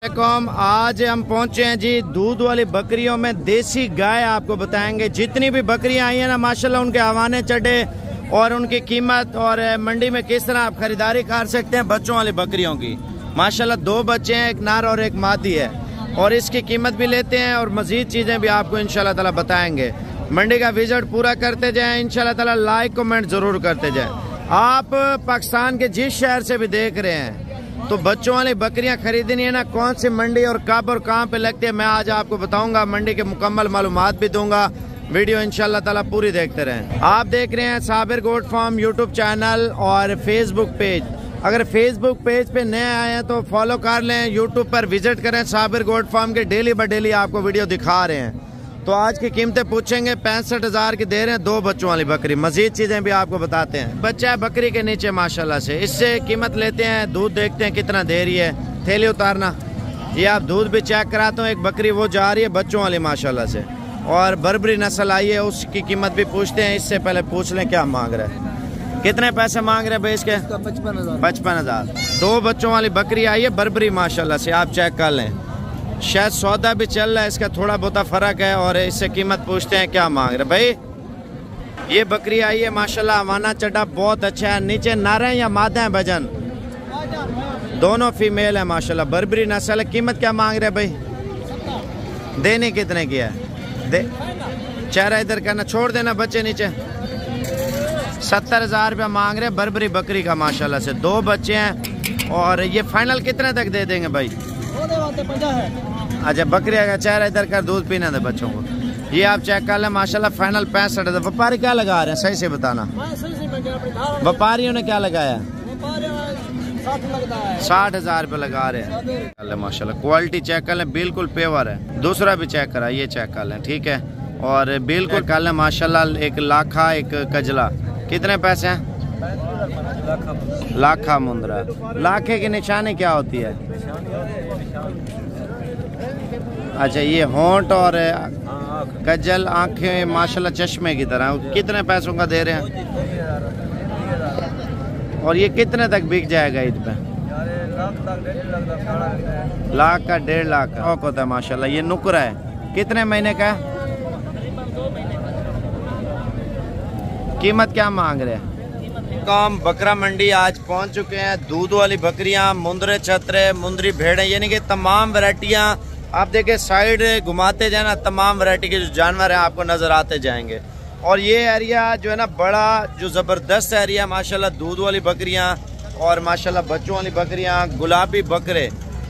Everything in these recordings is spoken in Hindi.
आज हम पहुंचे हैं जी दूध वाली बकरियों में। देसी गाय आपको बताएंगे। जितनी भी बकरियां आई हैं ना माशाल्लाह, उनके हवाने चढ़े और उनकी कीमत और मंडी में किस तरह आप खरीदारी कर सकते हैं बच्चों वाली बकरियों की। माशाल्लाह 2 बच्चे हैं, एक नार और एक मादी है, और इसकी कीमत भी लेते हैं और मजीद चीजें भी आपको इंशाल्लाह ताला बताएंगे। मंडी का विजिट पूरा करते जाएं इंशाल्लाह ताला, लाइक कमेंट जरूर करते जाएं। आप पाकिस्तान के जिस शहर से भी देख रहे हैं तो बच्चों वाली बकरियां खरीदनी है ना, कौन सी मंडी और कब और कहां पे लगती है, मैं आज आपको बताऊंगा। मंडी के मुकम्मल मालूमात भी दूंगा। वीडियो इंशाल्लाह ताला पूरी देखते रहें। आप देख रहे हैं Sabir goat farm YouTube channel और फेसबुक पेज। अगर फेसबुक पेज पे नए आए हैं तो फॉलो कर लें, यूट्यूब पर विजिट करें। साबिर गोट फार्म के डेली बाय डेली आपको वीडियो दिखा रहे हैं। तो आज की कीमतें पूछेंगे। 65,000 की दे रहे हैं 2 बच्चों वाली बकरी। मजीद चीजें भी आपको बताते हैं। बच्चा है बकरी के नीचे माशाल्लाह से, इससे कीमत लेते हैं, दूध देखते हैं कितना दे रही है। थैली उतारना, ये आप दूध भी चेक कराते हो। एक बकरी वो जा रही है बच्चों वाली माशाल्लाह से, और बर्बरी नस्ल आई है, उसकी कीमत भी पूछते हैं। इससे पहले पूछ लें क्या मांग रहा है, कितने पैसे मांग रहे हैं भाई इसके? 55,000। 2 बच्चों वाली बकरी आई है बर्बरी माशाल्लाह से, आप चेक कर लें। शायद सौदा भी चल रहा है, इसका थोड़ा बहुत फर्क है, और इससे कीमत पूछते हैं क्या मांग रहे भाई। ये बकरी आई है माशाल्लाह, हवाना चढ़ा बहुत अच्छा है। नीचे नर है या मादा है भजन? दोनों फीमेल है माशाल्लाह, बर्बरी नस्ल है। कीमत क्या मांग रहे भाई? देने कितने की है? दे चेहरा इधर करना, छोड़ देना बच्चे नीचे। 70,000 रुपया मांग रहे बर्बरी बकरी का माशाल्लाह से। 2 बच्चे हैं, और ये फाइनल कितने तक दे देंगे भाई? अच्छा, बकरी का चेहरा इधर कर, दूध पीने दे बच्चों को। ये आप चेक कर लें माशाल्लाह, फाइनल 65,000। व्यापारी क्या लगा रहे हैं, सही से बताना। व्यापारियों ने क्या लगाया? 60,000 रुपये लगा रहे हैं माशाल्लाह। क्वालिटी चेक कर लें, बिल्कुल पेवर है। दूसरा भी चेक करा, ये चेक कर लें, ठीक है। और बिल्कुल कर लें माशाल्लाह, एक लाखा एक कजला। कितने पैसे हैं? लाखा मुंद्रा। लाखे की निशानी क्या होती है? अच्छा, ये होंठ और कजल, आंखें माशाल्लाह चश्मे की तरह। कितने पैसों का दे रहे हैं? और ये कितने तक बिक जाएगा ईद पे? लाख का 1.5 लाख का होता है माशाल्लाह। ये नुकरा है, कितने महीने का है? कीमत क्या मांग रहे हैं? काम बकरा मंडी आज पहुंच चुके हैं। दूध वाली बकरियां, मुंदरे छतरे, मुंदरी भेड़ें, यानी कि तमाम वैरायटियां आप देखें। साइड घुमाते जाए ना, तमाम वैरायटी के जो जानवर हैं आपको नजर आते जाएंगे। और ये एरिया जो है ना बड़ा जो जबरदस्त एरिया माशाल्लाह। दूध वाली बकरियां और माशाल्लाह बच्चों वाली बकरियां, गुलाबी बकरे,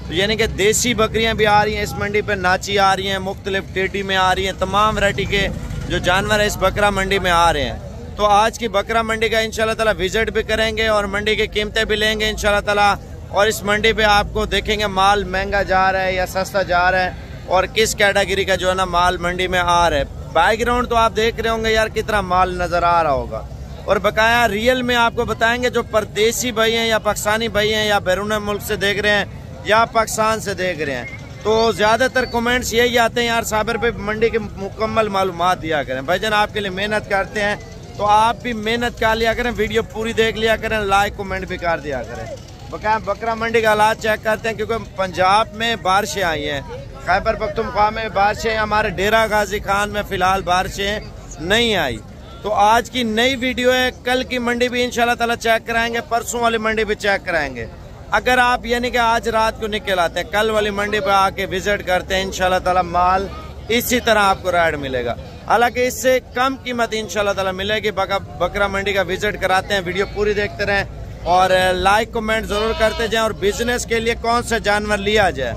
तो यानी कि देसी बकरियां भी आ रही हैं इस मंडी पे। नाची आ रही हैं, मुख्तलिफ टेडी में आ रही हैं, तमाम वैरायटी के जो जानवर है इस बकरा मंडी में आ रहे हैं। तो आज की बकरा मंडी का इंशाल्लाह ताला विजिट भी करेंगे और मंडी की कीमतें भी लेंगे इंशाल्लाह ताला। और इस मंडी पे आपको देखेंगे माल महंगा जा रहा है या सस्ता जा रहा है, और किस कैटेगरी का जो है ना माल मंडी में आ रहा है। बैकग्राउंड तो आप देख रहे होंगे यार, कितना माल नजर आ रहा होगा। और बकाया रियल में आपको बताएंगे, जो परदेसी भाई हैं या पाकिस्तानी भाई हैं या बैरून मुल्क से देख रहे हैं या पाकिस्तान से देख रहे हैं, तो ज्यादातर कमेंट्स यही आते हैं यार साबिर पे मंडी के मुकम्मल मालूमात दिया करें। भाईजान आपके लिए मेहनत करते हैं, तो आप भी मेहनत कर लिया करें, वीडियो पूरी देख लिया करें, लाइक कमेंट भी कर दिया करें। बकाया बकरा मंडी का हालात चेक करते हैं, क्योंकि पंजाब में बारिशें आई हैं, खैबर पख्तूनख्वा में बारिशें, हमारे डेरा गाजी खान में फिलहाल बारिशें नहीं आई। तो आज की नई वीडियो है। कल की मंडी भी इंशाल्लाह ताला चेक कराएंगे, परसों वाली मंडी भी चेक कराएंगे। अगर आप यानी कि आज रात को निकल आते हैं, कल वाली मंडी पे आके विजिट करते हैं, इंशाल्लाह ताला माल इसी तरह आपको राइड मिलेगा। हालांकि इससे कम कीमत इंशाल्लाह ताला मिलेगी। बकरा मंडी का विजिट कराते हैं, वीडियो पूरी देखते रहें और लाइक कमेंट जरूर करते जाएं। और बिजनेस के लिए कौन सा जानवर लिया जाए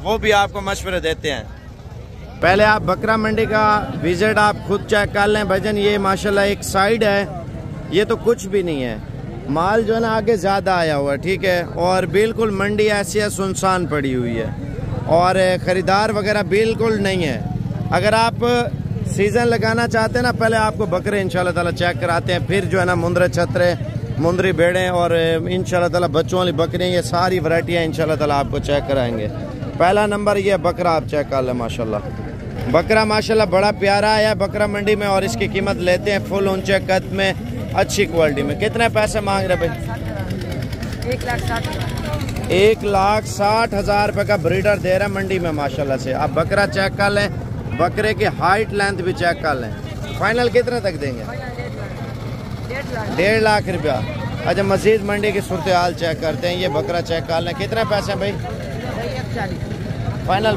वो भी आपको मशवरे देते हैं। पहले आप बकरा मंडी का विजिट आप खुद चेक कर लें भजन। ये माशाल्लाह एक साइड है, ये तो कुछ भी नहीं है, माल जो है ना आगे ज्यादा आया हुआ है, ठीक है। और बिल्कुल मंडी ऐसी है, सुनसान पड़ी हुई है, और खरीदार वगैरह बिल्कुल नहीं है। अगर आप सीजन लगाना चाहते हैं ना, पहले आपको बकरे इंशाल्लाह ताला चेक कराते हैं, फिर जो है ना मुंदरे छतरे, मुंदरी भेड़ें और इंशाल्लाह ताला बच्चों वाली बकरियां, ये सारी वैरायटियां इंशाल्लाह ताला आपको चेक कराएंगे। पहला नंबर ये बकरा आप चेक कर लें माशाल्लाह। बकरा माशाल्लाह बड़ा प्यारा आया बकरा मंडी में, और इसकी कीमत लेते हैं फुल ऊंचे कद में, अच्छी क्वालिटी में। कितने पैसे मांग रहे भाई? 1,60,000। 1,60,000 रुपये का ब्रीडर दे रहा है मंडी में माशाल्लाह से। आप बकरा चेक कर लें, बकरे की हाइट लेंथ भी चेक कर लें। फाइनल कितने तक देंगे? 1.5 लाख रुपया। अच्छा, मजीद मंडी की सूरत हाल चेक करते हैं। ये बकरा चेक कर लें, कितने पैसे हैं भाई? 140। फाइनल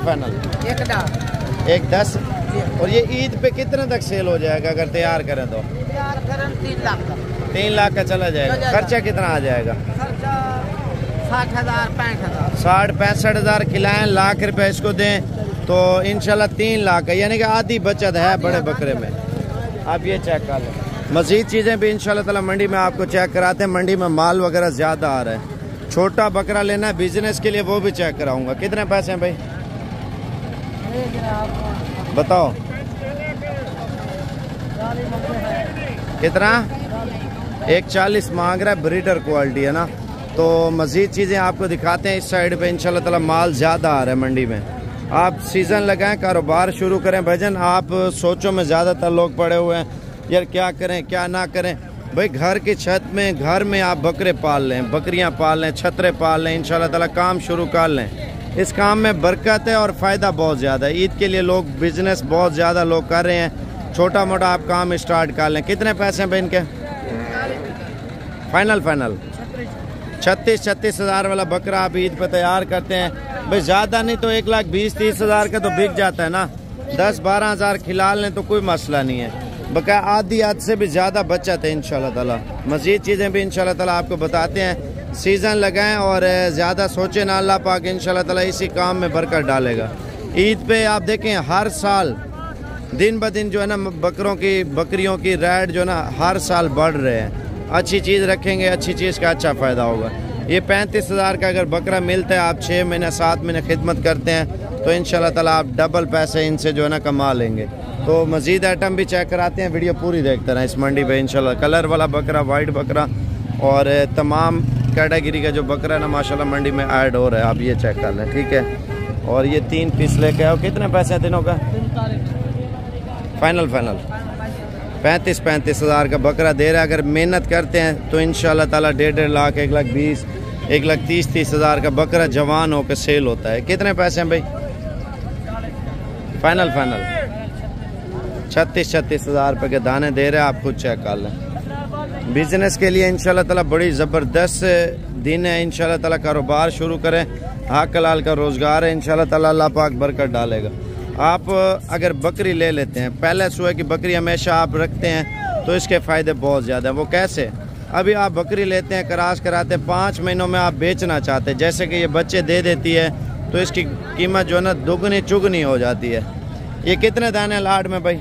1,10। और ये ईद पे कितने तक सेल हो जाएगा अगर तैयार करें तो? 3 लाख का। 3 लाख का चला जाएगा। खर्चा कितना आ जाएगा? 60,000-65,000 खिलाएं, लाख रुपए इसको दें तो इंशाल्लाह 3 लाख का, यानी कि आधी बचत है बड़े बकरे में। आप ये चेक कर लें। मजीद चीज़ें भी इंशाल्लाह ताला मंडी में आपको चेक कराते हैं। मंडी में माल वगैरह ज़्यादा आ रहा है। छोटा बकरा लेना है बिजनेस के लिए, वो भी चेक कराऊंगा। कितने पैसे हैं भाई बताओ? कितना? 1,40 मांग रहा है, ब्रीडर क्वालिटी है ना। तो मजीद चीज़ें आपको दिखाते हैं। इस साइड पे इंशाल्लाह ताला माल ज़्यादा आ रहा है मंडी में। आप सीज़न लगाएं, कारोबार शुरू करें। भजन आप सोचो में ज़्यादातर लोग पड़े हुए हैं यार, क्या करें क्या ना करें। भाई घर की छत में, घर में आप बकरे पाल लें, बकरियां पाल लें, छतरे पाल लें, इंशाल्लाह ताला काम शुरू कर लें। इस काम में बरकत है और फ़ायदा बहुत ज़्यादा है। ईद के लिए लोग बिजनेस बहुत ज़्यादा लोग कर रहे हैं। छोटा मोटा आप काम स्टार्ट कर लें। कितने पैसे हैं भाई इनके? फाइनल 36,000 वाला बकरा आप ईद पे तैयार करते हैं। भाई ज़्यादा नहीं तो 1,20,000-30,000 का तो बिक जाता है ना। 10-12 हज़ार खिला लें तो कोई मसला नहीं है। बकाया आधी से भी ज़्यादा बचत है इंशाल्लाह ताला। मज़ीद चीज़ें भी इंशाल्लाह ताला आपको बताते हैं। सीज़न लगाएं और ज़्यादा सोचे ना, अल्लाह पाक इंशाल्लाह ताला इसी काम में बरकत डालेगा। ईद पे आप देखें हर साल दिन ब दिन जो है ना बकरियों की रेट जो है ना हर साल बढ़ रहे हैं। अच्छी चीज़ रखेंगे, अच्छी चीज़ का अच्छा फ़ायदा होगा। ये 35,000 का अगर बकरा मिलता है, आप 6 महीने 7 महीने खिदमत करते हैं तो इंशाल्लाह ताला आप डबल पैसे इनसे जो है ना कमा लेंगे। तो मज़ीद आइटम भी चेक कराते हैं। वीडियो पूरी देखते रहें इस मंडी पे इंशाल्लाह। कलर वाला बकरा, वाइट बकरा और तमाम कैटेगरी का जो बकरा है ना माशाल्लाह मंडी में ऐड हो रहा है। आप ये चेक कर लें, ठीक है। और ये 3 पीस लेके आओ। कितने पैसे हैं तीनों का? फाइनल 35,000 का बकरा दे रहा है। अगर मेहनत करते हैं तो इंशाल्लाह ताला 1.5 लाख, 1,20,000, 1,30,000 का बकरा जवान होकर सेल होता है। कितने पैसे हैं भाई? फाइनल 36,000 रुपये के दाने दे रहे हैं। आप खुद चेक कर लें। बिजनेस के लिए इंशाल्लाह ताला बड़ी ज़बरदस्त दिन है। इंशाल्लाह ताला कारोबार शुरू करें। हक हलाल का रोज़गार है। इंशाल्लाह ताला अल्लाह पाक बरकत डालेगा। आप अगर बकरी ले लेते हैं, पहले सुबह की बकरी हमेशा आप रखते हैं तो इसके फ़ायदे बहुत ज़्यादा हैं। वो कैसे? अभी आप बकरी लेते हैं, क्रॉस कराते हैं, 5 महीनों में आप बेचना चाहते हैं, जैसे कि ये बच्चे दे देती है तो इसकी कीमत जो है ना दुगनी चुगनी हो जाती है। ये कितने दाने लाड में भाई?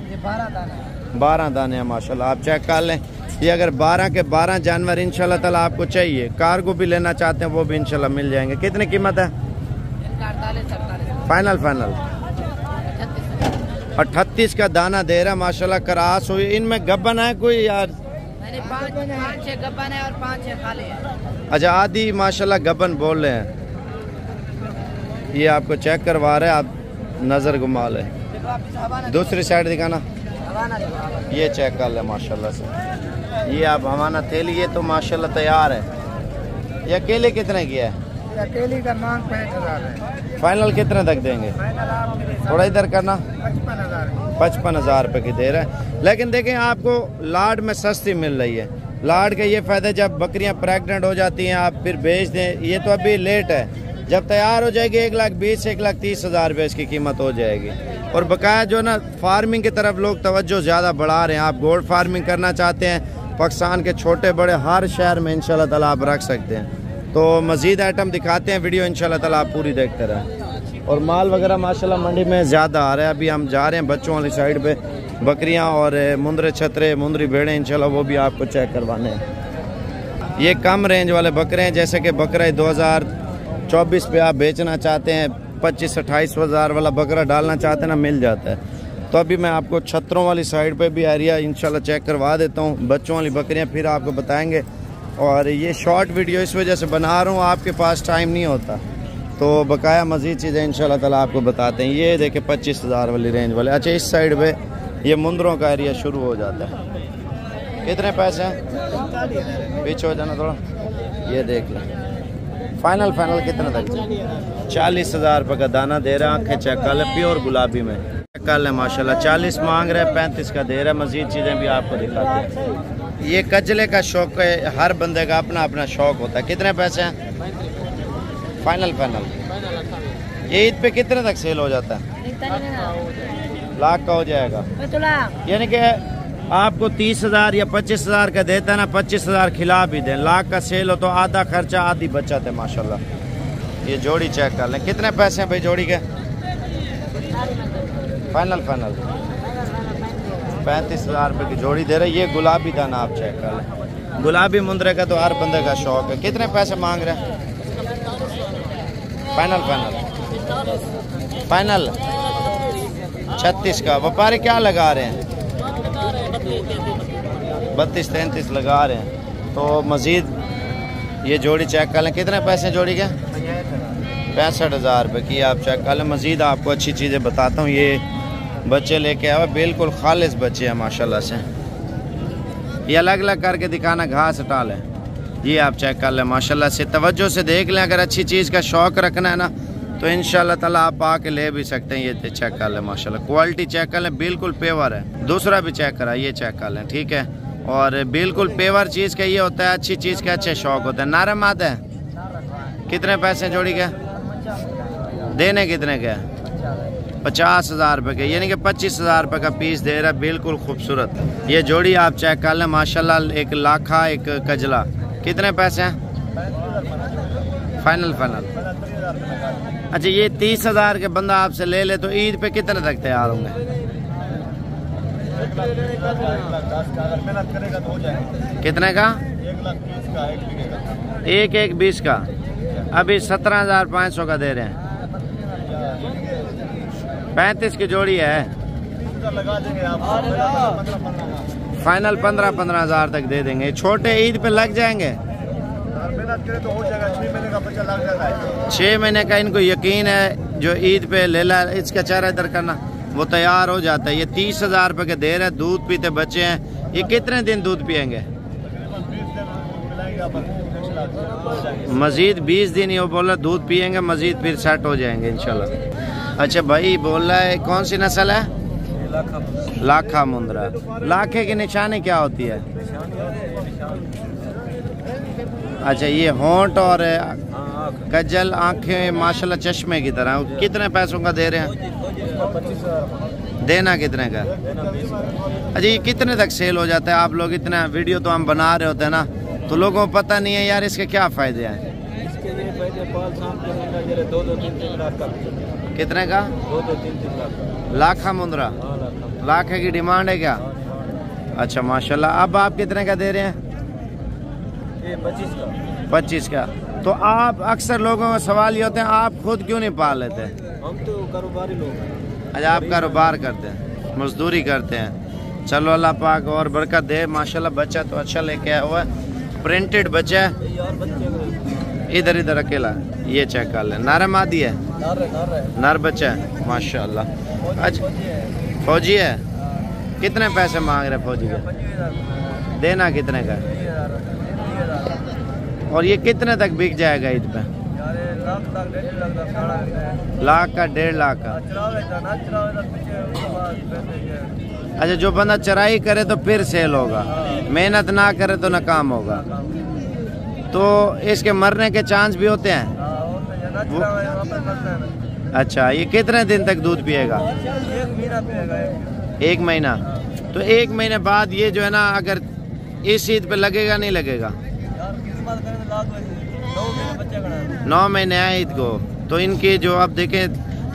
12 दाने हैं माशाल्लाह। आप चेक कर लें। ये अगर 12 के 12 जानवर इंशाल्लाह ताला आपको चाहिए, कार्गो भी लेना चाहते हैं वो भी इंशाल्लाह मिल जाएंगे। कितनी कीमत है? फाइनल 38 का दाना दे रहा माशाल्लाह। क्रॉस हुई। इनमें गब्बन है कोई यार? 5-6 गब्बन है और 5-6 खाली है। अच्छा, आधी माशाल्लाह गब्बन बोल रहे हैं। ये आपको चेक करवा रहे हैं, आप नज़र घुमा लें। दूसरी साइड दिखाना। ये चेक कर ले माशाल्लाह से। ये आप हमारा तेल ये तो माशाल्लाह तैयार है। ये अकेले कितने की है? अकेली का मांग 65,000 है। फाइनल कितने तक देंगे? थोड़ा इधर करना। 55,000 रुपये की दे रहा है। लेकिन देखें आपको लाड में सस्ती मिल रही है। लाड का ये फ़ायदा, जब बकरियां प्रेग्नेंट हो जाती हैं आप फिर बेच दें। ये तो अभी लेट है, जब तैयार हो जाएगी 1,20,000 1,30,000 रुपये इसकी कीमत हो जाएगी। और बकाया जो ना फार्मिंग की तरफ लोग तवज्जो ज़्यादा बढ़ा रहे हैं। आप गोल्ड फार्मिंग करना चाहते हैं, पाकिस्तान के छोटे बड़े हर शहर में इंशाल्लाह ताला आप रख सकते हैं। तो मज़ीद आइटम दिखाते हैं। वीडियो इंशाल्लाह ताला आप पूरी देखते रहें। और माल वगैरह माशाल्लाह मंडी में ज़्यादा आ रहा है। अभी हम जा रहे हैं बच्चों वाली साइड पे। बकरियां और मुंदरे छतरे, मुंदरी भेड़ें इंशाल्लाह वो भी आपको चेक करवाने हैं। ये कम रेंज वाले बकरे हैं, जैसे कि बकरा 2024 पे आप बेचना चाहते हैं, 25-28 हज़ार वाला बकरा डालना चाहते हैं ना, मिल जाता है। तो अभी मैं आपको छतरों वाली साइड पे भी एरिया इंशाल्लाह चेक करवा देता हूँ। बच्चों वाली बकरियाँ फिर आपको बताएंगे। और ये शॉर्ट वीडियो इस वजह से बना रहा हूँ, आपके पास टाइम नहीं होता तो बकाया मज़ीद चीज़ें इंशाल्लाह ताला आपको बताते हैं। ये देखें 25,000 वाली रेंज वाले। अच्छा, इस साइड पे ये मुंदरों का एरिया शुरू हो जाता है। कितने पैसे हैं? पीछे हो जाना थोड़ा। ये देख लें फाइनल फाइनल कितने तक? 40,000 रुपये का दाना दे रहा है। आंखें चेक कर ले, प्योर गुलाबी में चेक कर ले माशाल्लाह। 40 मांग रहे, 35 का दे रहा है। मजीद चीज़ें भी आपको दिखाते हैं। ये कजले का शौक है, हर बंदे का अपना अपना शौक होता है। कितने पैसे हैं? फाइनल फाइनल ये ईद पे कितने तक सेल हो जाता है? लाख का हो जाएगा। यानी कि आपको 30,000 या 25,000 का देता है ना, 25,000 खिला भी दें। लाख का सेल हो तो आधा खर्चा आधी बचत है माशाल्लाह। ये जोड़ी चेक कर लें, कितने पैसे हैं भाई जोड़ी के? फाइनल फाइनल 35,000 रुपये की जोड़ी दे रहे। ये गुलाबी दाना आप चेक कर लें। गुलाबी मुंदरे का तो हर बंदे का शौक है। कितने पैसे मांग रहे हैं? फाइनल फाइनल फाइनल 36 का। व्यापारी क्या लगा रहे हैं? 32-33 लगा रहे हैं। तो मज़ीद ये जोड़ी चेक कर लें, कितने पैसे जोड़ी के? 65,000 रुपये की आप चेक कर लें। मज़ीद आपको अच्छी चीज़ें बताता हूँ। ये बच्चे लेके आए, बिल्कुल खालिस बच्चे हैं माशाल्लाह से। ये अलग अलग करके दिखाना, घास हटा लें। ये आप चेक कर लें माशाल्लाह से, तवज्जो से देख लें। अगर अच्छी चीज़ का शौक़ रखना है ना तो इंशाल्लाह ताला आप आके ले भी सकते हैं। ये चेक कर लें माशाल्लाह, क्वालिटी चेक कर लें, बिल्कुल पेवर है। दूसरा भी चेक करा, ये चेक कर लें, ठीक है। और बिल्कुल पेवर चीज़ का ये होता है, अच्छी चीज़ का अच्छे शौक़ होता है। नरम आते हैं। कितने पैसे जोड़ी के? देने कितने के? 50,000 रुपये के, यानी कि 25,000 रुपये का पीस दे रहा है। बिल्कुल खूबसूरत ये जोड़ी आप चेक कर लें माशाल्लाह। एक लाखा एक कजला। कितने पैसे हैं? फाइनल फाइनल अच्छा, ये 30,000 के बंदा आपसे ले ले तो ईद पे कितने तक तैयार होंगे? कितने का? 1,20,000 का। अभी 17,500 का दे रहे हैं। 35 की जोड़ी है। फाइनल 15,000 तक दे देंगे। छोटे ईद पे लग जाएंगे। तो हो जाएगा, 6 महीने का बच्चा लग जाएगा। 6 महीने का इनको यकीन है। जो ईद पे ले ला, इसका चेहरा इधर करना, वो तैयार हो जाता है। ये 30,000 रुपये के दे रहे हैं। दूध पीते बच्चे हैं। ये कितने दिन दूध पियेंगे? मजीद 20 दिन ये बोल रहा दूध पियेंगे, मजीद फिर सेट हो जाएंगे इंशाल्लाह। अच्छा भाई बोल रहा है कौन सी नस्ल है? लाखा मुंदरा। लाखे की निशानी क्या होती है? अच्छा, ये होंठ और कजल, आंखें माशाल्लाह चश्मे की तरह। कितने पैसों का दे रहे हैं? देना कितने का? अच्छा, ये कितने तक सेल हो जाता है? आप लोग इतना वीडियो तो हम बना रहे होते हैं ना, तो लोगों को पता नहीं है यार इसके क्या फ़ायदे हैं। कितने का? 2-3 लाख। लाखा मुंदरा, लाखे की डिमांड है क्या? अच्छा माशाल्लाह। अब आप कितने का दे रहे हैं? 25 का। तो आप अक्सर लोगों का सवाल ये होते हैं, आप खुद क्यों नहीं पाल लेते? हम तो कारोबारी लोग हैं। अच्छा, आप कारोबार करते हैं, मजदूरी करते हैं। चलो अल्लाह पाक और बरकत दे माशाल्लाह। बच्चा तो अच्छा लेके आया हुआ है, प्रिंटेड बच्चा है। इधर इधर अकेला, ये चेक कर ले। नरम आदि है, नर बच्चा है माशाल्लाह। अच्छा, फौजी है। कितने पैसे मांग रहे फौजी के? देना कितने का? और ये कितने तक बिक जाएगा ईद पे? लाख का, 1.5 लाख का। अच्छा, जो बंदा चराई करे तो फिर सेल होगा, मेहनत ना करे तो नाकाम होगा। तो इसके मरने के चांस भी होते हैं? अच्छा, ये कितने दिन तक दूध पिएगा? 1 महीना। तो 1 महीने बाद ये जो है ना, अगर इस ईद पे लगेगा नहीं लगेगा? 9 महीने हैं ईद को। तो इनकी जो अब देखें,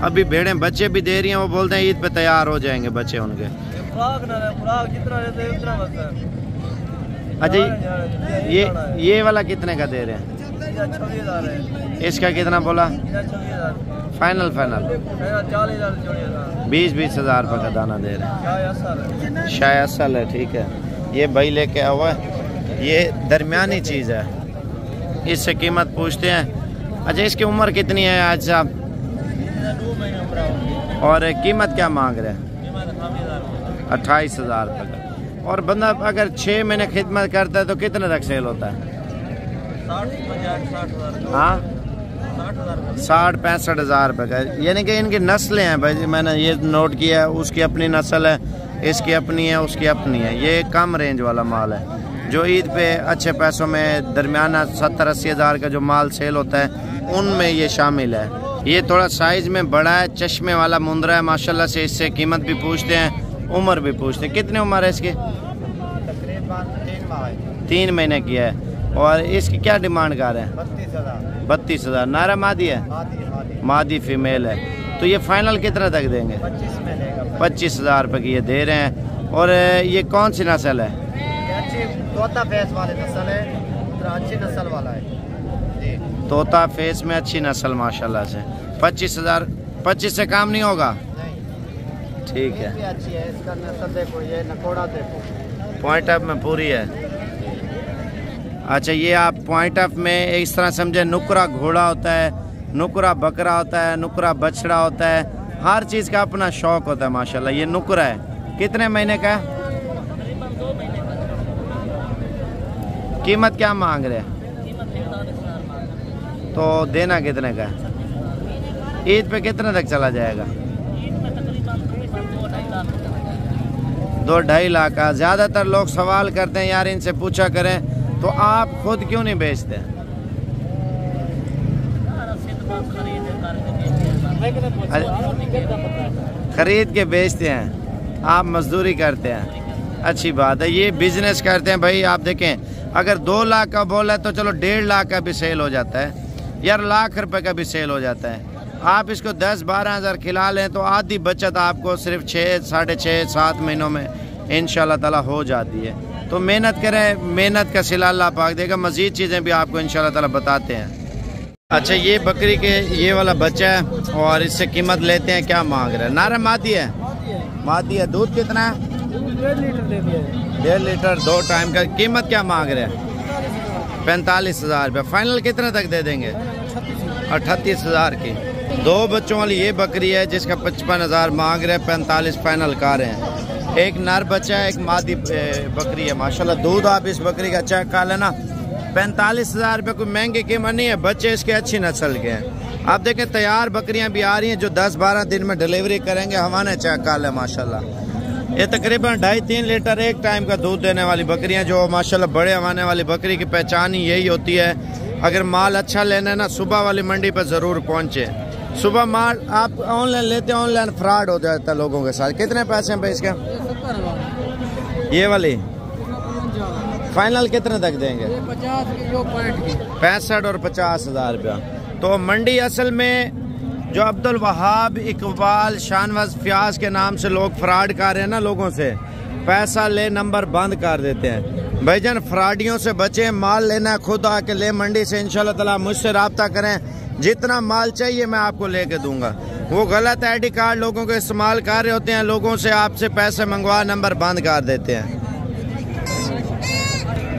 अभी भेड़ें बच्चे भी दे रही हैं, वो बोलते हैं ईद पे तैयार हो जाएंगे बच्चे उनके। अच्छा, ये वाला कितने का दे रहे हैं? इसका कितना बोला? फाइनल फाइनल 20,000 रुपये का दाना दे रहे हैं। शायद असल है, ठीक है। ये भाई लेके आया हुआ है, ये दरमियानी चीज़ है, इससे कीमत पूछते हैं। अच्छा, इसकी उम्र कितनी है आज साहब? और कीमत क्या मांग रहे हैं? 28,000 रुपये का। और बंदा अगर 6 महीने खिदमत करता है तो कितने तक सेल होता है? 60,000। हाँ, 60-65 रुपये का, यानी कि इनकी नस्लें हैं भाई, मैंने ये नोट किया है। उसकी अपनी नस्ल है, इसकी अपनी है, उसकी अपनी है। ये कम रेंज वाला माल है जो ईद पे अच्छे पैसों में दरमियाना 70-80 हज़ार का जो माल सेल होता है उनमें ये शामिल है। ये थोड़ा साइज़ में बड़ा है, चश्मे वाला मुंदरा है माशाल्लाह से। इससे कीमत भी पूछते हैं, उम्र भी पूछते हैं। कितनी उम्र है इसकी? तकरीबन 3 महीने की है। और इसकी क्या डिमांड कर रहे हैं? 32,000। नारा मादी है? मादी फीमेल है। तो ये फाइनल कितना तक देंगे? 25,000 रुपये की ये दे रहे हैं। और ये कौन सी नस्ल है? तोता फेस वाली नस्ल है, अच्छी नस्ल वाला है। तोता फेस में अच्छी नस्ल माशाल्लाह से। 25,000। 25 से काम नहीं होगा? ठीक है। अच्छी है इसका नस्ल, देखो ये नकोड़ा देखो, पॉइंट ऑफ में पूरी है। अच्छा, ये आप पॉइंट ऑफ में इस तरह समझे, नुकरा घोड़ा होता है, नुकरा बकरा होता है, नुकरा बछड़ा होता है, हर चीज़ का अपना शौक होता है माशाल्लाह। ये नुकरा है, कितने महीने का है? कीमत क्या मांग रहे हैं? तो देना कितने का है? ईद पे कितने तक चला जाएगा? 2-2.5 लाख का। ज़्यादातर लोग सवाल करते हैं यार इनसे पूछा करें, तो आप खुद क्यों नहीं बेचते? खरीद के बेचते हैं, आप मजदूरी करते हैं। अच्छी बात है, ये बिजनेस करते हैं भाई। आप देखें, अगर 2 लाख का बोला है तो चलो 1.5 लाख का भी सेल हो जाता है यार, लाख रुपए का भी सेल हो जाता है। आप इसको 10-12 हज़ार खिला लें तो आधी बचत आपको सिर्फ 6-6.5-7 महीनों में इंशाल्लाह ताला हो जाती है। तो मेहनत करें, मेहनत का सिला अल्लाह पाक देगा। मज़ीद चीज़ें भी आपको इंशाल्लाह ताला बताते हैं। अच्छा, ये बकरी के ये वाला बच्चा है और इससे कीमत लेते हैं, क्या मांग रहे हैं? नारा मादी है? मादी है। दूध कितना है? 1.5 लीटर 2 टाइम का। कीमत क्या मांग रहे हैं? 45,000 रुपये। फाइनल कितने तक दे देंगे? 38,000 की। 2 बच्चों वाली ये बकरी है जिसका 55,000 मांग रहे हैं, 45 फाइनल कर रहे हैं। एक नर बच्चा है, एक मादी बकरी है माशाल्लाह। दूध आप इस बकरी का चेक कर लेना। 45,000 रुपये कोई महंगी कीमत नहीं है। बच्चे इसके अच्छी नस्ल के हैं। आप देखें, तैयार बकरियां भी आ रही हैं जो 10-12 दिन में डिलीवरी करेंगे। हमारे चेक कर लें माशाल्लाह। ये तकरीबन 2.5-3 लीटर एक टाइम का दूध देने वाली बकरियां, जो माशाल्लाह बड़े हवाने वाली बकरी की पहचान ही यही होती है। अगर माल अच्छा लेना है ना, सुबह वाली मंडी पर ज़रूर पहुँचे। सुबह माल आप ऑनलाइन लेते हैं, ऑनलाइन फ्रॉड हो जाता है लोगों के साथ। कितने पैसे हैं भाई इसके? ये वाली फाइनल कितने तक देंगे? 65 और 50,000 रुपया। तो मंडी असल में जो अब्दुल वहाब, इकबाल, शानवाज, फ्याज के नाम से लोग फ्रॉड कर रहे हैं ना, लोगों से पैसा ले नंबर बंद कर देते हैं। भाईजान, फ्रॉडियों से बचे। माल लेना है खुद आके ले मंडी से इंशाल्लाह ताला। मुझसे रब्ता करें, जितना माल चाहिए मैं आपको लेके दूंगा। वो गलत ID कार्ड लोगों को इस्तेमाल कर रहे होते हैं, लोगों से आपसे पैसे मंगवा नंबर बंद कर देते हैं।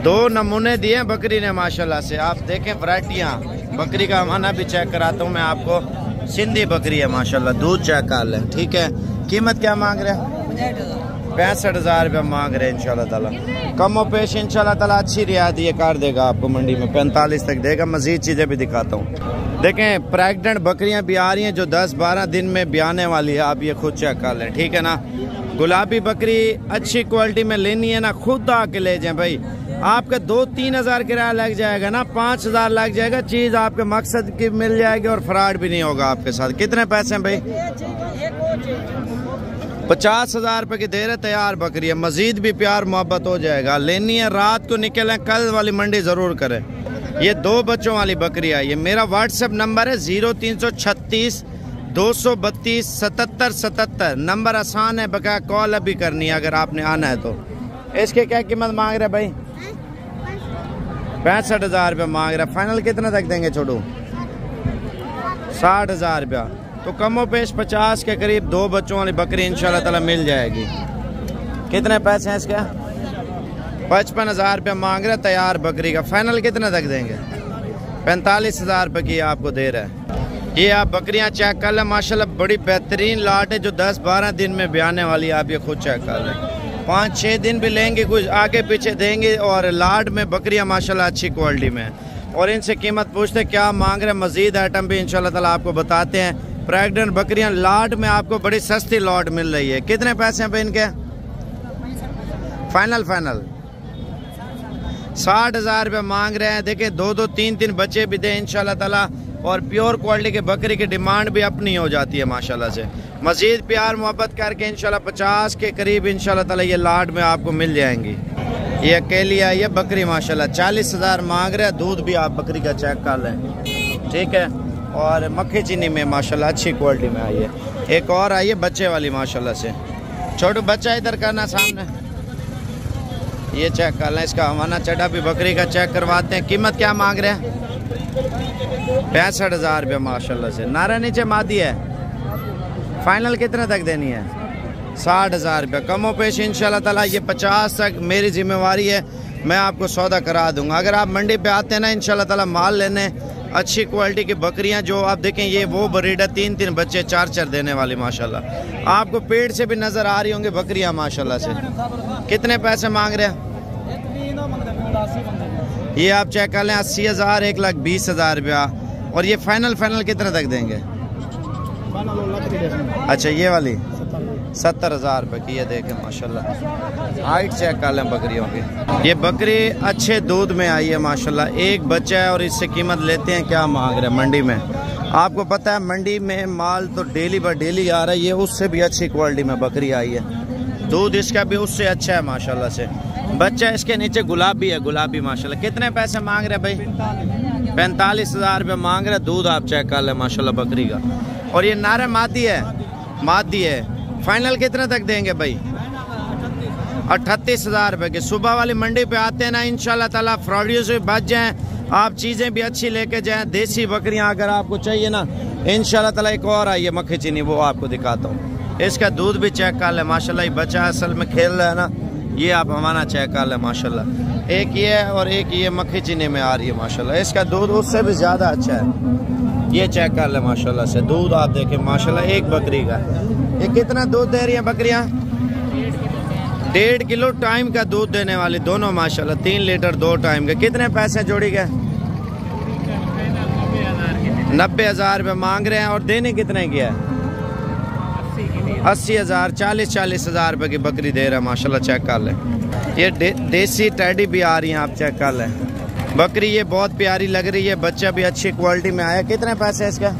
2 नमूने दिए बकरी ने माशाल्लाह से। आप देखें वैरायटियाँ। बकरी का हमारा भी चेक कराता हूँ मैं आपको। सिंधी बकरी है माशाल्लाह, दूध चेक कर लें। ठीक है, कीमत क्या मांग रहे हैं? 65,000 रुपया मांग रहे हैं। इंशाल्लाह ताला कमो पेश इंशाल्लाह ताला अच्छी रियायत ये कर देगा आपको मंडी में, 45 तक देगा। मजीद चीज़ें भी दिखाता हूँ। देखें, प्रेग्नेंट बकरियां भी आ रही हैं जो 10-12 दिन में ब्याने वाली है। आप ये खुद चेक कर लें, ठीक है ना। गुलाबी बकरी अच्छी क्वालिटी में लेनी है ना, खुद आके ले जाएं भाई। आपका 2-3 हज़ार किराया लग जाएगा ना, 5,000 लग जाएगा। चीज़ आपके मकसद की मिल जाएगी और फ्रॉड भी नहीं होगा आपके साथ। कितने पैसे हैं भाई? 50,000 रुपये की दे रहे तैयार बकरी है। मजीद भी प्यार मोहब्बत हो जाएगा। लेनी है रात को निकलें, कल वाली मंडी ज़रूर करें। ये 2 बच्चों वाली बकरी है। ये मेरा व्हाट्सएप नंबर है 0336 232 77 77। नंबर आसान है, बकाया कॉल अभी करनी है अगर आपने आना है तो। इसके क्या कीमत मांग रहे भाई? 65,000 रुपये मांग रहा है। फाइनल कितना तक देंगे छोटू? 60,000 रुपया। तो कमो पेश 50 के करीब 2 बच्चों वाली बकरी इंशाल्लाह ताला मिल जाएगी। कितने पैसे हैं इसके? 55,000 रुपया मांग रहा है तैयार बकरी का। फाइनल कितना तक देंगे? 45,000 रुपये की आपको दे रहा है। ये आप बकरियां चेक कर लें माशाल्लाह, बड़ी बेहतरीन लाट है जो 10-12 दिन में ब्याने वाली। आप ये खुद चेक कर लें। 5-6 दिन भी लेंगे, कुछ आगे पीछे देंगे। और लाट में बकरियां माशाल्लाह अच्छी क्वालिटी में। और इनसे कीमत पूछते क्या मांग रहे हैं। मजीद आइटम भी इंशाल्लाह ताला आपको बताते हैं। प्रेग्नेंट बकरियां लॉट में आपको बड़ी सस्ती लॉट मिल रही है। कितने पैसे हैं भाई इनके? फाइनल 60,000 रुपये मांग रहे हैं। देखिए 2-2 3-3 बच्चे भी दे इंशाल्लाह ताला। और प्योर क्वालिटी के बकरी की डिमांड भी अपनी हो जाती है माशाल्लाह से। मजीद प्यार मोहब्बत करके इंशाल्लाह 50 के करीब इंशाल्लाह ताला ये लाड में आपको मिल जाएंगी। ये अकेली है ये बकरी माशाल्लाह 40,000 मांग रहे हैं। दूध भी आप बकरी का चेक कर लें, ठीक है। और मक्खी चीनी में माशाल्लाह अच्छी क्वालिटी में आई है। एक और आई है बच्चे वाली माशाल्लाह से। छोटू बच्चा इधर करना सामने, ये चेक कर लें। इसका हवाना चढ़ा भी बकरी का चेक करवाते हैं। कीमत क्या मांग रहे हैं? 65,000 रुपये माशाल्लाह से। नारा नीचे मादी है। फाइनल कितने तक देनी है? 60,000 रुपये। कमो पेश इंशाल्लाह ताला ये 50 तक मेरी जिम्मेवारी है, मैं आपको सौदा करा दूंगा। अगर आप मंडी पे आते हैं ना इंशाल्लाह ताला माल लेने, अच्छी क्वालिटी की बकरियां जो आप देखें ये वो ब्रीड है 3-3 बच्चे 4-4 देने वाली माशाल्लाह। आपको पेट से भी नज़र आ रही होंगी बकरियां माशाल्लाह से। कितने पैसे मांग रहे हैं? ये आप चेक कर लें 80,000 1,20,000 रुपया। और ये फाइनल कितने तक देंगे? अच्छा ये वाली 70,000 रुपये की। ये देखें माशाल्लाह हाइट चेक कर लें बकरियों की। ये बकरी अच्छे दूध में आई है माशाल्लाह। एक बच्चा है और इससे कीमत लेते हैं क्या मांग रहे हैं मंडी में। आपको पता है मंडी में माल तो डेली बाय डेली आ रहा है। ये उससे भी अच्छी क्वालिटी में बकरी आई है। दूध इसका भी उससे अच्छा है माशाल्लाह से। बच्चा इसके नीचे गुलाबी है, गुलाबी माशाल्लाह। कितने पैसे मांग रहे भाई? 45,000 रुपये मांग रहे। दूध आप चेक कर लें माशाल्लाह बकरी का। और ये नारे मादी है, मादी है। फाइनल कितने तक देंगे भाई? 38,000 रुपये की। सुबह वाली मंडी पे आते हैं ना इंशाल्लाह ताला फ्रॉडियों से बच जाएं, आप चीज़ें भी अच्छी लेके जाएं। देसी बकरियां अगर आपको चाहिए ना इंशाल्लाह ताला एक और आई है मक्खी चीनी, वो आपको दिखाता हूँ। इसका दूध भी चेक कर ले माशाल्लाह। ये बच्चा असल में खेल रहा है ना, ये आप हमारा चेक कर ले माशाल्लाह। एक ये है और एक ये मक्खी चीनी में आ रही है माशाल्लाह। इसका दूध उससे भी ज़्यादा अच्छा है। ये चेक कर ले माशाल्लाह से। दूध आप देखें माशाल्लाह एक बकरी का। ये कितना दूध दे रही है बकरियाँ? 1.5 किलो टाइम का दूध देने वाली दोनों माशाल्लाह। 3 लीटर 2 टाइम के। कितने पैसे जोड़ी के? 90,000 रुपये मांग रहे हैं। और देने कितने की है? 80,000 40,000 रुपये की बकरी दे रहा है माशाल्लाह। चेक कर लें। ये देसी टैडी भी आ रही हैं, आप चेक कर लें। बकरी ये बहुत प्यारी लग रही है। बच्चा भी अच्छी क्वालिटी में आया। कितने पैसे है इसका?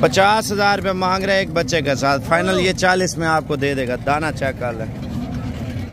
50,000 रुपये मांग रहे हैं एक बच्चे के साथ। फाइनल ये 40 में आपको दे देगा। दाना चेक कर लें।